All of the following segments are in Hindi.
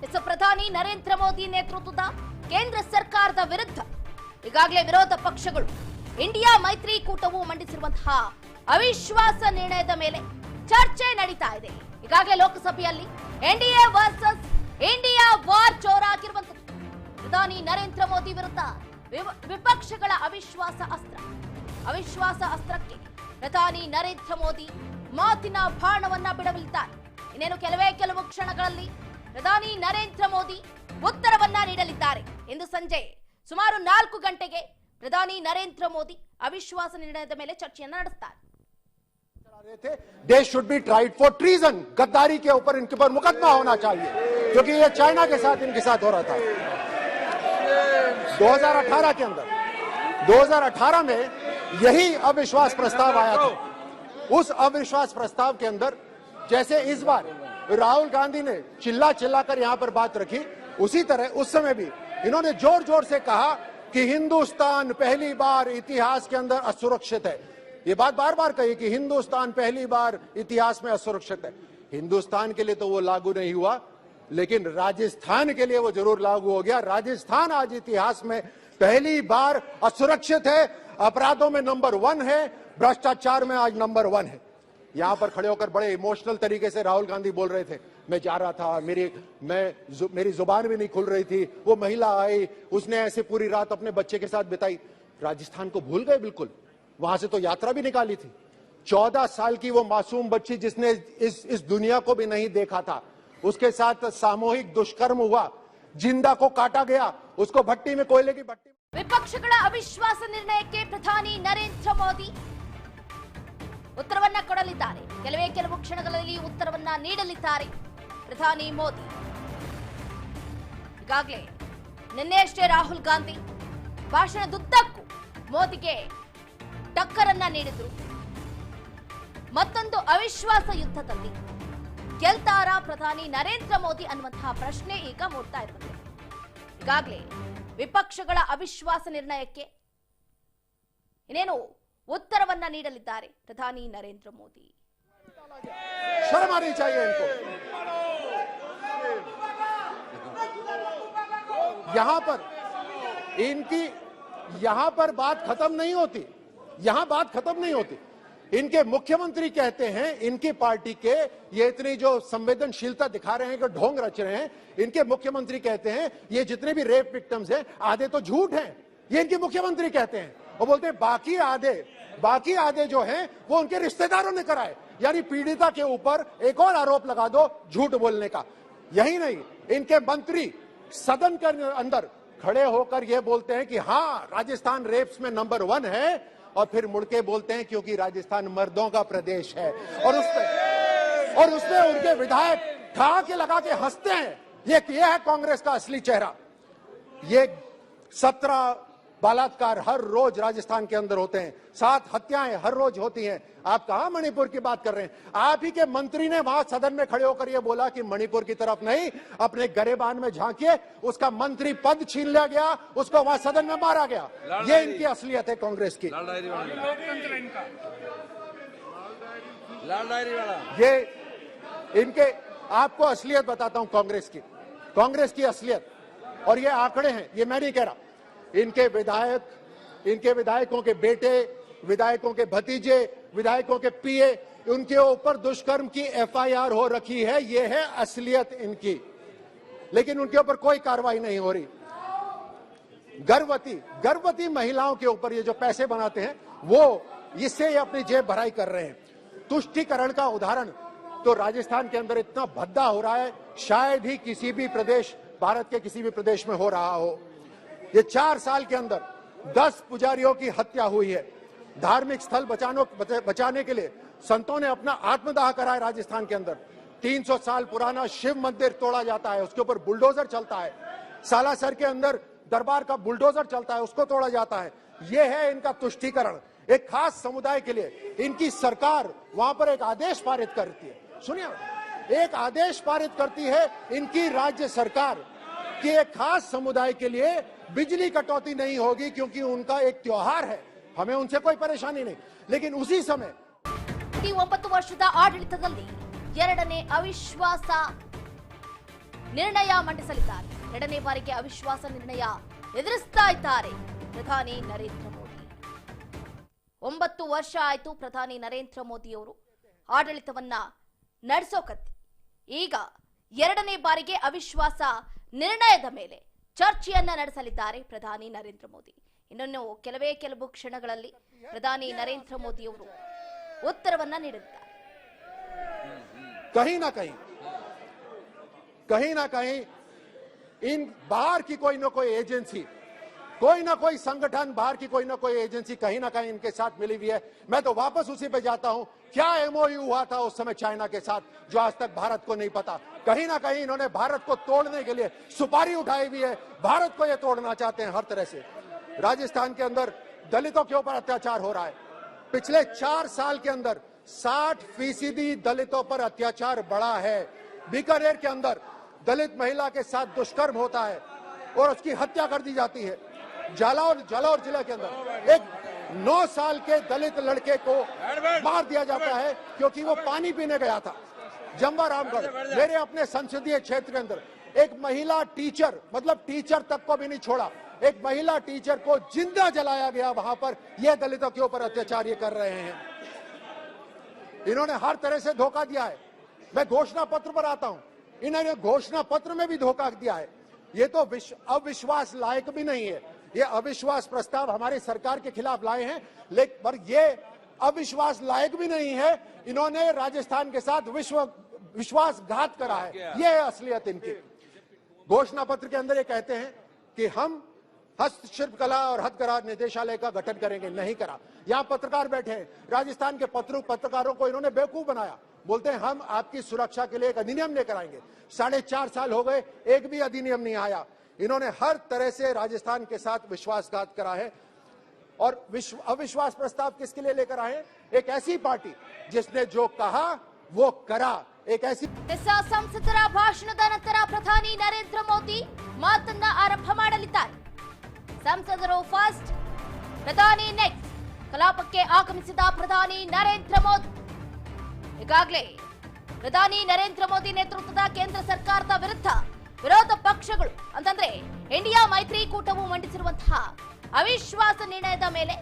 ಇನ್ನು ಪ್ರಧಾನಿ ನರೇಂದ್ರ ಮೋದಿ ನೇತೃತ್ವದ ಕೇಂದ್ರ ಸರ್ಕಾರದ ವಿರುದ್ಧ ಈಗಾಗಲೇ ವಿರೋಧ ಪಕ್ಷಗಳು ಇಂಡಿಯಾ ಮೈತ್ರಿಕೂಟವು ಮಂಡಿಸಿರುವಂತಹ ಅವಿಶ್ವಾಸ ನಿರ್ಣಯದ ಮೇಲೆ ಚರ್ಚೆ ನಡೀತಾ ಇದೆ. ಈಗಾಗಲೇ ಲೋಕಸಭೆಯಲ್ಲಿ ಎನ್ಡಿಎ ವರ್ಸಸ್ ಇಂಡಿಯಾ ವಾರ್ ಜೋರಾಗಿರುವಂತದ್ದು. ಪ್ರಧಾನಿ ನರೇಂದ್ರ ಮೋದಿ ವಿರುದ್ಧ ವಿಪಕ್ಷಗಳ ಅವಿಶ್ವಾಸ ಅಸ್ತ್ರಕ್ಕೆ ಪ್ರಧಾನಿ ನರೇಂದ್ರ ಮೋದಿ ಮಾತಿನ ಬಾಣವನ್ನ ಬಿಡಲಿದ್ದಾರೆ. ಇನ್ನೇನು ಕೆಲವು ಕ್ಷಣಗಳಲ್ಲಿ ಪ್ರಧಾನಿ ನರೇಂದ್ರ ಮೋದಿ ಉತ್ತರವನ್ನ ನೀಡಲಿದ್ದಾರೆ. ಇಂದು ಸಂಜೆ ಸುಮಾರು 4 ಗಂಟೆಗೆ ಪ್ರಧಾನಿ ನರೇಂದ್ರ ಮೋದಿ ಅವಿಶ್ವಾಸ ನಿರ್ಣಯದ ಮೇಲೆ ಚರ್ಚೆಯನ್ನ ನಡೆಸುತ್ತಾರೆ. They should be tried for treason, गद्दारी के ऊपर इनके ऊपर मुकदमा होना चाहिए, क्योंकि ये चाइना के साथ इनके साथ हो रहा था 2018 के अंदर। 2018 में यही अविश्वास प्रस्ताव आया था। उस अविश्वास प्रस्ताव के अंदर जैसे इस बार राहुल गांधी ने चिल्ला कर यहां पर बात रखी, उसी तरह उस समय भी इन्होंने जोर जोर से कहा कि हिंदुस्तान पहली बार इतिहास के अंदर असुरक्षित है। ये बात बार बार कही कि हिंदुस्तान पहली बार इतिहास में असुरक्षित है। हिंदुस्तान के लिए तो वो लागू नहीं हुआ, लेकिन राजस्थान के लिए वो जरूर लागू हो गया। राजस्थान आज इतिहास में पहली बार असुरक्षित है, अपराधों में नंबर 1 है, भ्रष्टाचार में आज नंबर 1 है। यहां पर खड़े होकर बड़े इमोशनल तरीके से राहुल गांधी बोल रहे थे, मैं जा रहा था, मेरी जुबान भी नहीं खुल रही थी, वो महिला आई, उसने ऐसे पूरी रात अपने बच्चे के साथ बिताई। राजस्थान को भूल गए बिल्कुल, वहां से तो यात्रा भी निकाली थी। 14 साल की वो मासूम बच्ची जिसने इस दुनिया को भी नहीं देखा था, उसके साथ सामूहिक दुष्कर्म हुआ, जिंदा को काटा गया, उसको भट्टी में कोयले की भट्टी। ವಿಪಕ್ಷಗಳ ಅವಿಶ್ವಾಸ ನಿರ್ಣಯಕ್ಕೆ ಪ್ರಧಾನಿ ನರೇಂದ್ರ ಮೋದಿ ಉತ್ತರವನ್ನ ಕೊಡಲಿದ್ದಾರೆ. ಕೆಲವು ಕ್ಷಣಗಳಲ್ಲಿ ಉತ್ತರವನ್ನ ನೀಡಲಿದ್ದಾರೆ ಪ್ರಧಾನಿ ಮೋದಿ. ಈಗಾಗಲೇ ನಿನ್ನೆಯಷ್ಟೇ ರಾಹುಲ್ ಗಾಂಧಿ ಭಾಷಣದುದ್ದಕ್ಕೂ ಮೋದಿಗೆ ಟಕ್ಕರನ್ನ ನೀಡಿದ್ರು. ಮತ್ತೊಂದು ಅವಿಶ್ವಾಸ ಯುದ್ಧದಲ್ಲಿ ಗೆಲ್ತಾರ ಪ್ರಧಾನಿ ನರೇಂದ್ರ ಮೋದಿ ಅನ್ನುವಂತಹ ಪ್ರಶ್ನೆ ಈಗ ಮೂಡ್ತಾ ಇರುತ್ತದೆ. ಈಗಾಗಲೇ ವಿಪಕ್ಷಗಳ ಅವಿಶ್ವಾಸ ನಿರ್ಣಯಕ್ಕೆ ಇನ್ನೇನು उत्तरवನ್ನ ನೀಡಲಿದ್ದಾರೆ ಪ್ರಧಾನಿ ನರೇಂದ್ರ ಮೋದಿ. शर्म आनी चाहिए इनको। यहां पर बात खत्म नहीं होती, इनके मुख्यमंत्री कहते हैं, इनकी पार्टी के ये इतनी जो संवेदनशीलता दिखा रहे हैं कि ढोंग रच रहे हैं, इनके मुख्यमंत्री कहते हैं ये जितने भी रेप विक्टिम्स हैं आधे तो झूठ हैं, ये इनके मुख्यमंत्री कहते हैं। और बोलते हैं बाकी आधे जो हैं वो उनके रिश्तेदारों ने कराए, यानी पीड़िता के ऊपर एक और आरोप लगा दो झूठ बोलने का। यही नहीं, इनके मंत्री सदन के अंदर खड़े होकर ये बोलते हैं कि हाँ राजस्थान रेप्स में नंबर 1 है, और फिर मुड़के बोलते हैं क्योंकि राजस्थान मर्दों का प्रदेश है, और उसमें उनके विधायक ठहाके लगा के हंसते हैं। ये है कांग्रेस का असली चेहरा। ये 17 बलात्कार हर रोज राजस्थान के अंदर होते हैं, 7 हत्याएं हर रोज होती हैं। आप कहां मणिपुर की बात कर रहे हैं? आप ही के मंत्री ने वहां सदन में खड़े होकर यह बोला कि मणिपुर की तरफ नहीं, अपने गरेबान में झांकिए, उसका मंत्री पद छीन लिया गया, उसको वहां सदन में मारा गया। ये इनकी असलियत है कांग्रेस की। ये इनके आपको असलियत बताता हूं कांग्रेस की असलियत, और ये आंकड़े हैं, ये मैं नहीं कह रहा। इनके विधायकों के बेटे, विधायकों के भतीजे, विधायकों के पीए, उनके ऊपर दुष्कर्म की एफआईआर हो रखी है। ये है असलियत इनकी, लेकिन उनके ऊपर कोई कार्रवाई नहीं हो रही। गर्भवती महिलाओं के ऊपर ये जो पैसे बनाते हैं, वो इससे ये अपनी जेब भराई कर रहे हैं। तुष्टीकरण का उदाहरण तो राजस्थान के अंदर इतना भद्दा हो रहा है, शायद ही किसी भी प्रदेश, भारत के किसी भी प्रदेश में हो रहा हो। ये 4 साल के अंदर 10 पुजारियों की हत्या हुई है। धार्मिक स्थल बचाने के लिए संतों ने अपना आत्मदाह कराया राजस्थान के अंदर। 300 साल पुराना शिव मंदिर तोड़ा जाता है, उसके ऊपर बुलडोजर चलता है। सालासर के अंदर दरबार का बुलडोजर चलता है, उसको तोड़ा जाता है। यह है इनका तुष्टीकरण। एक खास समुदाय के लिए इनकी सरकार वहां पर एक आदेश पारित करती है। सुनिए, एक आदेश पारित करती है इनकी राज्य सरकार कि एक खास समुदाय के लिए बिजली कटौती नहीं होगी, क्योंकि उनका एक त्योहार है, हमें उनसे कोई परेशानी नहीं। लेकिन उसी समय 9 ವರ್ಷದ ಆಡಳಿತದಲ್ಲಿ ಎರಡನೇ ಅವಿಶ್ವಾಸ ನಿರ್ಣಯ ಮಂಡಿಸಲಿದ್ದಾರೆ. ಎರಡನೇ ಬಾರಿಗೆ ಅವಿಶ್ವಾಸ ನಿರ್ಣಯ ಎದುರಿಸ್ತಾ ಇದ್ದಾರೆ ಪ್ರಧಾನಿ ನರೇಂದ್ರ ಮೋದಿ. 9 ವರ್ಷ ಆಯಿತು ಪ್ರಧಾನಿ ನರೇಂದ್ರ ಮೋದಿಯವರು ಆಡಳಿತವನ್ನ ನಡೆಸೋಕತ್ತಿ. ಈಗ ಎರಡನೇ ಬಾರಿಗೆ ಅವಿಶ್ವಾಸ ನಿರ್ಣಯದ ಮೇಲೆ ಚರ್ಚೆಯನ್ನ ನಡೆಸಲಿದ್ದಾರೆ ಪ್ರಧಾನಿ ನರೇಂದ್ರ ಮೋದಿ. ಇನ್ನೊಂದು ಕೆಲವು ಕ್ಷಣಗಳಲ್ಲಿ ಪ್ರಧಾನಿ ನರೇಂದ್ರ ಮೋದಿಯವರು उत्तरवನ್ನ ನೀಡಿದ್ದಾರೆ. कहीं ना कहीं इन बाहर की कोई ना कोई एजेंसी, कोई ना कोई संगठन, बाहर की कोई ना कोई एजेंसी कहीं ना कहीं इनके साथ मिली हुई है. मैं तो वापस उसी पे जाता हूं, क्या एमओयू हुआ था उस समय चाइना के साथ जो आज तक भारत को नहीं पता. कहीं ना कहीं इन्होंने भारत को तोड़ने के लिए सुपारी उठाई हुई है. भारत को ये तोड़ना चाहते हैं हर तरह से. राजस्थान के अंदर दलितों के ऊपर अत्याचार हो रहा है. पिछले 4 साल के अंदर 60% दलितों पर अत्याचार बढ़ा है. बीकानेर के अंदर दलित महिला के साथ दुष्कर्म होता है और उसकी हत्या कर दी जाती है. जालौर जिले के अंदर एक 9 साल के दलित लड़के को मार दिया जाता है क्योंकि वो पानी पीने गया था. जम्वा रामगढ़ मेरे अपने संसदीय क्षेत्र के अंदर एक महिला टीचर, मतलब टीचर तक को भी नहीं छोड़ा, एक महिला टीचर को जिंदा जलाया गया. वहां पर ये दलितों के ऊपर अत्याचार ये कर रहे हैं. इन्होंने हर तरह से धोखा दिया है. मैं घोषणा पत्र पर आता हूं, इन्होंने घोषणा पत्र में भी धोखा दिया है. ये तो अविश्वास लायक भी नहीं है. ये अविश्वास प्रस्ताव हमारी सरकार के खिलाफ लाए हैं, लेकिन पर ये अविश्वास लायक भी नहीं है. इन्होंने राजस्थान के साथ विश्वासघात करा है. ये है असलियत इनकी. घोषणा पत्र के अंदर ये कहते हैं कि हम हस्तशिल्प कला और हथकरघा निदेशालय का गठन करेंगे. नहीं करा. यहाँ पत्रकार बैठे हैं, राजस्थान के पत्रकारों को इन्होंने बेवकूफ बनाया. बोलते हैं हम आपकी सुरक्षा के लिए एक अधिनियम लेकर आएंगे. 4.5 साल हो गए, एक भी अधिनियम नहीं आया. इन्होंने हर तरह से राजस्थान के साथ विश्वासघात करा है. और अविश्वास प्रस्ताव किसके लिए लेकर आए? एक ऐसी पार्टी जिसने जो कहा वो करा. एक ऐसी ಸಂಸದರ ಭಾಷಣದ ನಂತರ ಪ್ರಧಾನಿ ನರೇಂದ್ರ ಮೋದಿ ಮಾತನ್ನ ಆರಂಭ ಮಾಡಲಿದ್ದಾರೆ. ಸಂಸದರು ಫಸ್ಟ್, ಪ್ರಧಾನಿ ನೆಕ್ಸ್ಟ್. ಕಲಾಪಕ್ಕೆ ಆಗಮಿಸಿದ ಪ್ರಧಾನಿ ನರೇಂದ್ರ ಮೋದಿ ಈಗಾಗಲೇ ಪ್ರಧಾನಿ ನರೇಂದ್ರ ಮೋದಿ ನೇತೃತ್ವದ ಕೇಂದ್ರ ಸರ್ಕಾರದ ವಿರುದ್ಧ ವಿರೋಧ ಪಕ್ಷಗಳು ಅಂತಂದ್ರೆ ಇಂಡಿಯಾ ಮೈತ್ರಿಕೂಟವು ಮಂಡಿಸಿರುವಂತಹ ಅವಿಶ್ವಾಸ ನಿರ್ಣಯದ ಮೇಲೆ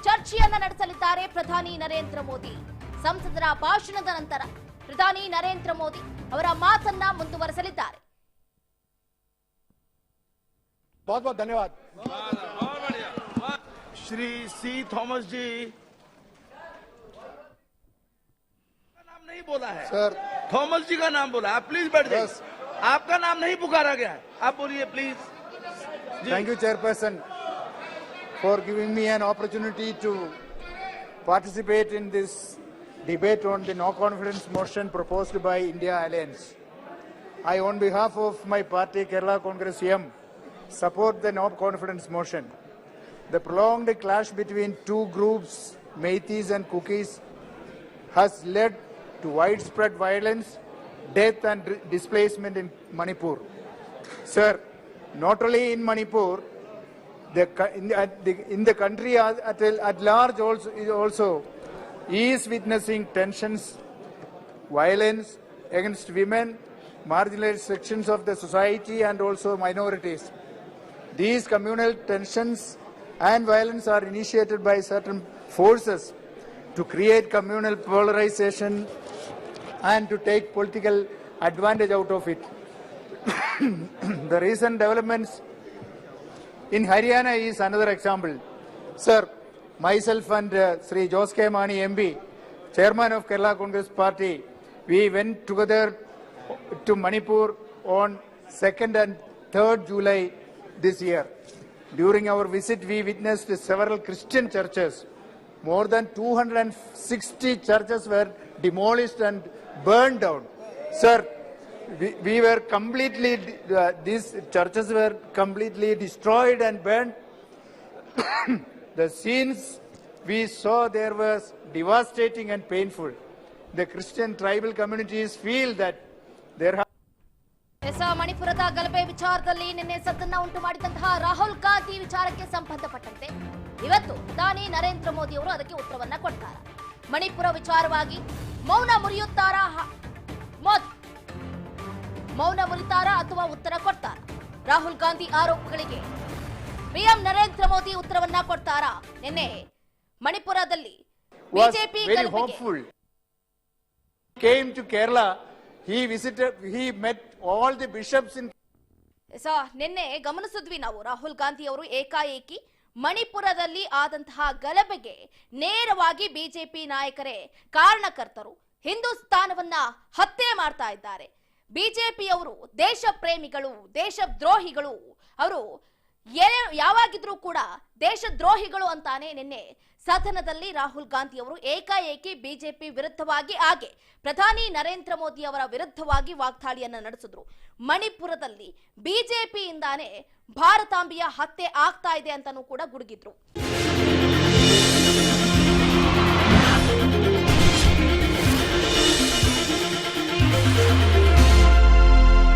ಚರ್ಚೆಯನ್ನ ನಡೆಸಲಿದ್ದಾರೆ ಪ್ರಧಾನಿ ನರೇಂದ್ರ ಮೋದಿ. ಸಂಸದರ ಭಾಷಣದ ನಂತರ ಪ್ರಧಾನಿ ನರೇಂದ್ರ ಮೋದಿ ಅವರ ಮಾತನ್ನ ಮುಂದುವರೆಸಲಿದ್ದಾರೆ. बहुत बहुत धन्यवाद. श्री सी थॉमस जी का नाम नहीं बोला है सर. थॉमस जी का नाम बोला. आप प्लीज बैठ जाइए. आपका नाम नहीं पुकारा गया है. आप बोलिए please. Thank you, Chairperson, for giving me an opportunity to participate in this debate on the no confidence motion proposed by India Alliance. I, on behalf of my party, Kerala Congress M, support the no confidence motion. The prolonged clash between two groups, Meiteis and Kukis, has led to widespread violence, death and displacement in Manipur. Sir, not only in Manipur, in the country at large also is witnessing tensions, violence against women, marginalized sections of the society and also minorities. These communal tensions and violence are initiated by certain forces to create communal polarization and to take political advantage out of it. The recent developments in Haryana is another example. Sir, myself and Sri Jose K. Mani MB, Chairman of Kerala Congress Party, we went together to Manipur on 2nd and 3rd July this year. During our visit, we witnessed several Christian churches. More than 260 churches were demolished and burned down. Sir, we were completely, these churches were completely destroyed and burned. The scenes we saw there was devastating and painful. The Christian tribal communities feel that there ಮಣಿಪುರದ ಗಲಭೆ ವಿಚಾರದಲ್ಲಿ ನಿನ್ನೆ ಸದ್ದನ್ನ ಉಂಟು ಮಾಡಿದಂತಹ ರಾಹುಲ್ ಗಾಂಧಿ ವಿಚಾರಕ್ಕೆ ಸಂಬಂಧಪಟ್ಟಂತೆ ಇವತ್ತು ಪ್ರಧಾನಿ ನರೇಂದ್ರ ಮೋದಿ ಅವರು ಅದಕ್ಕೆ ಉತ್ತರವನ್ನ ಕೊಡ್ತಾರೆ. ಮಣಿಪುರ ವಿಚಾರವಾಗಿ ಮೌನ ಮುರಿಯುತ್ತಾರಾ ಮೋದಿ? ಮೌನ ಮುರಿತಾರಾ ಅಥವಾ ಉತ್ತರ ಕೊಡ್ತಾರಾ? ರಾಹುಲ್ ಗಾಂಧಿ ಆರೋಪಗಳಿಗೆ ಪಿಎಂ ನರೇಂದ್ರ ಮೋದಿ ಉತ್ತರವನ್ನ ಕೊಡ್ತಾರಾ? ನಿನ್ನೆ ಮಣಿಪುರದಲ್ಲಿ was BJP very hopeful. Came to Kerala, he met all the bishops in ನಿನ್ನೆ ಗಮನಿಸಿದ್ವಿ ನಾವು ರಾಹುಲ್ ಗಾಂಧಿ ಅವರು ಏಕಾಏಕಿ ಮಣಿಪುರದಲ್ಲಿ ಆದಂತಹ ಗಲಭೆಗೆ ನೇರವಾಗಿ ಬಿಜೆಪಿ ನಾಯಕರೇ ಕಾರಣಕರ್ತರು, ಹಿಂದೂಸ್ತಾನವನ್ನ ಹತ್ಯೆ ಮಾಡ್ತಾ ಇದ್ದಾರೆ, ಬಿಜೆಪಿಯವರು ದೇಶ ಪ್ರೇಮಿಗಳು, ದೇಶದ್ರೋಹಿಗಳು, ಅವರು ಯಾವಾಗಿದ್ರೂ ಕೂಡ ದೇಶದ್ರೋಹಿಗಳು ಅಂತಾನೆ ನಿನ್ನೆ ಸದನದಲ್ಲಿ ರಾಹುಲ್ ಗಾಂಧಿ ಅವರು ಏಕಾಏಕಿ ಬಿಜೆಪಿ ವಿರುದ್ಧವಾಗಿ ಹಾಗೆ ಪ್ರಧಾನಿ ನರೇಂದ್ರ ಮೋದಿ ಅವರ ವಿರುದ್ಧವಾಗಿ ವಾಗ್ದಾಳಿಯನ್ನ ನಡೆಸಿದ್ರು. ಮಣಿಪುರದಲ್ಲಿ ಬಿಜೆಪಿಯಿಂದಾನೇ ಭಾರತಾಂಬೆಯ ಹತ್ಯೆ ಆಗ್ತಾ ಇದೆ ಅಂತಾನೂ ಕೂಡ ಗುಡುಗಿದ್ರು.